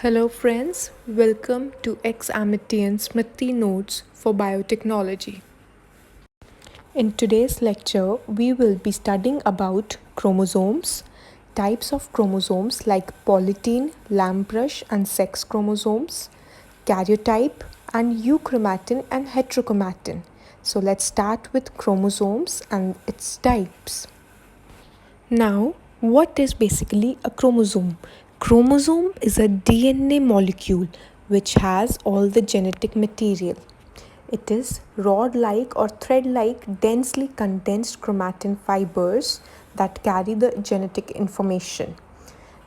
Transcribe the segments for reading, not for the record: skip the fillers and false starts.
Hello, friends. Welcome to Ex Amity and Smriti Notes for Biotechnology. In today's lecture, we will be studying about chromosomes, types of chromosomes like polytene, Lamb-Brush, and sex chromosomes, karyotype, and euchromatin and heterochromatin. So let's start with chromosomes and its types. Now, what is basically a chromosome? Chromosome is a DNA molecule which has all the genetic material. It is rod-like or thread-like densely condensed chromatin fibers that carry the genetic information.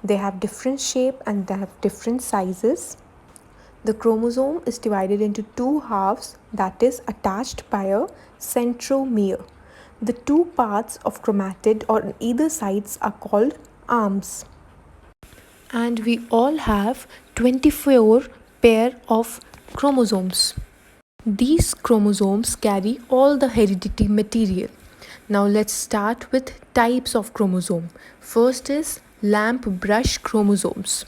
They have different shape and they have different sizes. The chromosome is divided into two halves that is attached by a centromere. The two parts of chromatid on either sides are called arms. And we all have 24 pair of chromosomes. These chromosomes carry all the heredity material. Now let's start with types of chromosome. First is Lamb-Brush chromosomes.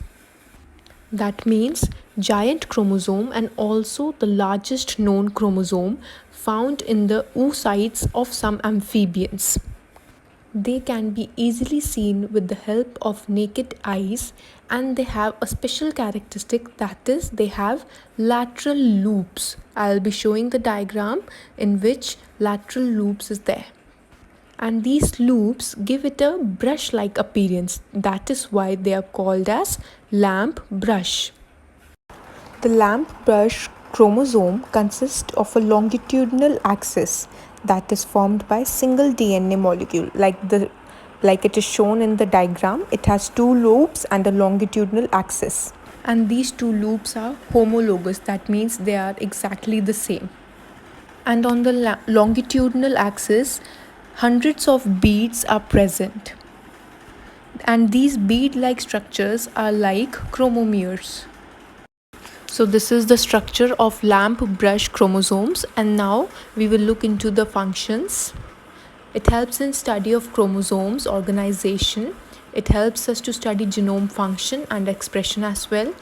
That means giant chromosome and also the largest known chromosome found in the oocytes of some amphibians. They can be easily seen with the help of naked eyes, and they have a special characteristic, that is they have lateral loops. I'll be showing the diagram in which lateral loops is there. And these loops give it a brush-like appearance. That is why they are called as Lamb-Brush. The Lamb-Brush chromosome consists of a longitudinal axis that is formed by single DNA molecule. Like it is shown in the diagram, it has two loops and a longitudinal axis. And these two loops are homologous. That means they are exactly the same. And on the longitudinal axis, hundreds of beads are present. And these bead-like structures are like chromomeres. So this is the structure of Lamb-Brush chromosomes, and now we will look into the functions. It helps in study of chromosomes organization. It helps us to study genome function and expression as well.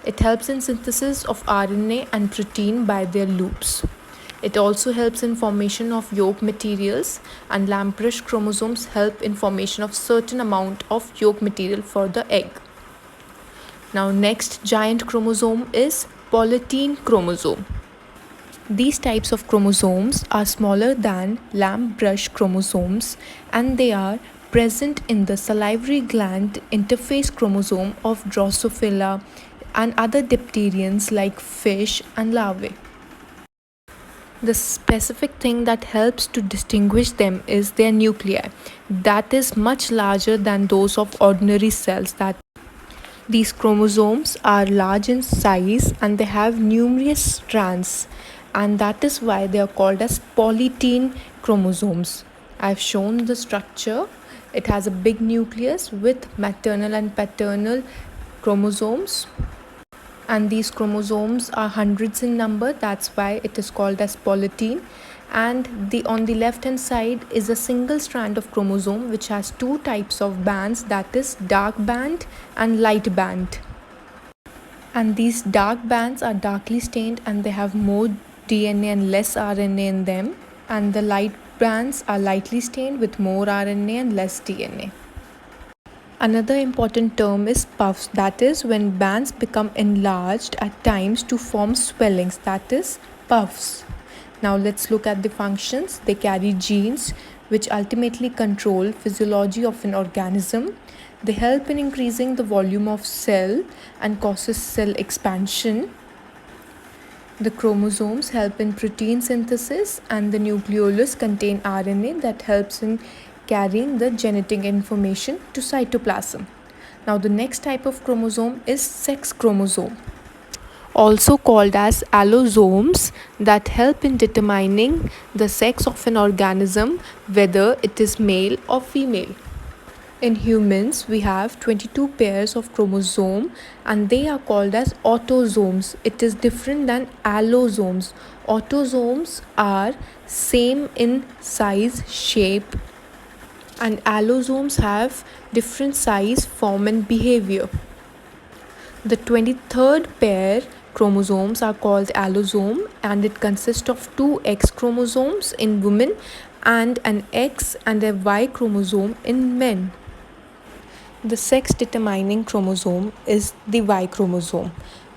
It helps in synthesis of RNA and protein by their loops. It also helps in formation of yolk materials, and Lamb-Brush chromosomes help in formation of certain amount of yolk material for the egg. Now next giant chromosome is polytene chromosome. These types of chromosomes are smaller than Lamb-Brush chromosomes, and they are present in the salivary gland interface chromosome of Drosophila and other dipterians like fish and larvae. The specific thing that helps to distinguish them is their nuclei. That is much larger than those of ordinary cells. These chromosomes are large in size and they have numerous strands, and that is why they are called as polytene chromosomes. I've shown the structure. It has a big nucleus with maternal and paternal chromosomes. And these chromosomes are hundreds in number. That's why it is called as polytene. And on the left hand side is a single strand of chromosome which has two types of bands, that is dark band and light band. And these dark bands are darkly stained and they have more DNA and less RNA in them, and the light bands are lightly stained with more RNA and less DNA. Another important term is puffs, that is when bands become enlarged at times to form swellings, that is puffs. Now let's look at the functions. They carry genes which ultimately control physiology of an organism. They help in increasing the volume of cell and causes cell expansion. The chromosomes help in protein synthesis, and the nucleolus contain RNA that helps in carrying the genetic information to cytoplasm. Now the next type of chromosome is sex chromosome, also called as allosomes, that help in determining the sex of an organism, whether it is male or female. In humans, we have 22 pairs of chromosome and they are called as autosomes. It is different than allosomes. Autosomes are same in size, shape, and allosomes have different size, form and behavior. The 23rd pair chromosomes are called allosome, and it consists of two X chromosomes in women and an X and a Y chromosome in men. The sex determining chromosome is the Y chromosome,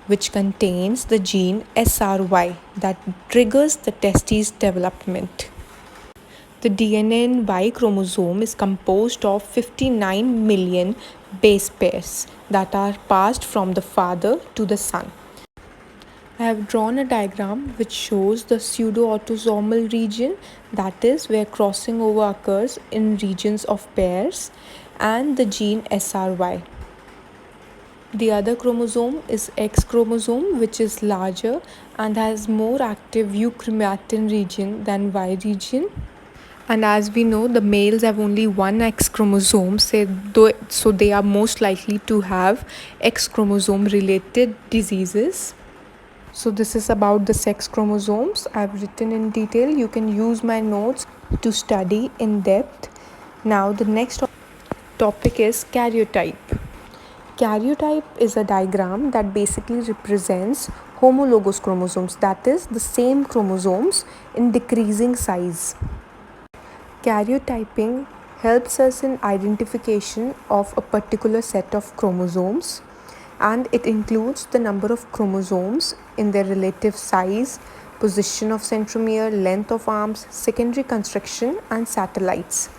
which contains the gene SRY that triggers the testes development. The DNA in Y chromosome is composed of 59 million base pairs that are passed from the father to the son. I have drawn a diagram which shows the pseudo-autosomal region, that is where crossing over occurs in regions of pairs, and the gene SRY. The other chromosome is X chromosome, which is larger and has more active euchromatin region than Y region. And as we know, the males have only one X chromosome, so they are most likely to have X chromosome related diseases. So this is about the sex chromosomes. I've written in detail. You can use my notes to study in depth. Now the next topic is karyotype. Karyotype is a diagram that basically represents homologous chromosomes, that is the same chromosomes in decreasing size. Karyotyping helps us in identification of a particular set of chromosomes, and it includes the number of chromosomes in their relative size, position of centromere, length of arms, secondary construction, and satellites.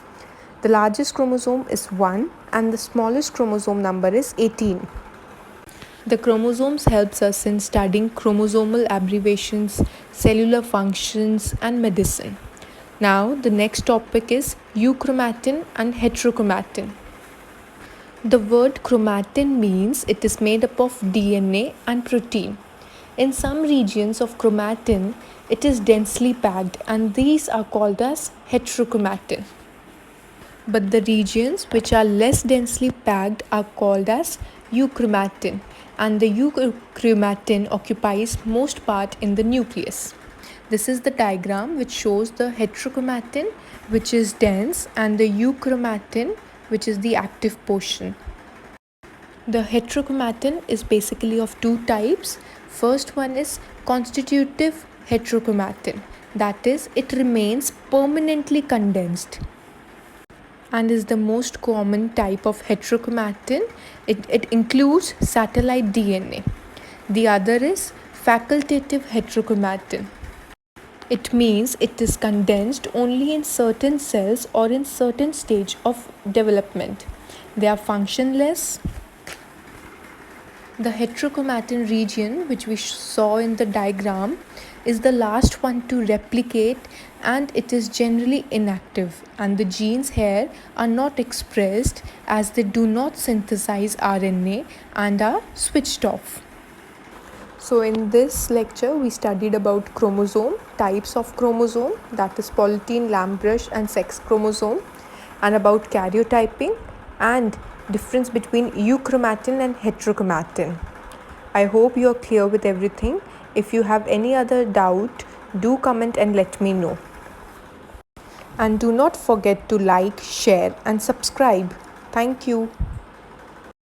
The largest chromosome is 1 and the smallest chromosome number is 18. The chromosomes helps us in studying chromosomal abbreviations, cellular functions, and medicine. Now the next topic is euchromatin and heterochromatin. The word chromatin means it is made up of DNA and protein. In some regions of chromatin, it is densely packed, and these are called as heterochromatin. But the regions which are less densely packed are called as euchromatin, and the euchromatin occupies most part in the nucleus. This is the diagram which shows the heterochromatin, which is dense, and the euchromatin, which is the active portion. The heterochromatin is basically of two types. First one is constitutive heterochromatin, that is, it remains permanently condensed and is the most common type of heterochromatin. It includes satellite DNA. The other is facultative heterochromatin. It means it is condensed only in certain cells or in certain stage of development. They are functionless. The heterochromatin region, which we saw in the diagram, is the last one to replicate, and it is generally inactive, and the genes here are not expressed as they do not synthesize RNA and are switched off. So in this lecture, we studied about chromosome, types of chromosome, that is polytene, Lamb-Brush, and sex chromosome, and about karyotyping and difference between euchromatin and heterochromatin. I hope you are clear with everything. If you have any other doubt, do comment and let me know. And do not forget to like, share, and subscribe. Thank you.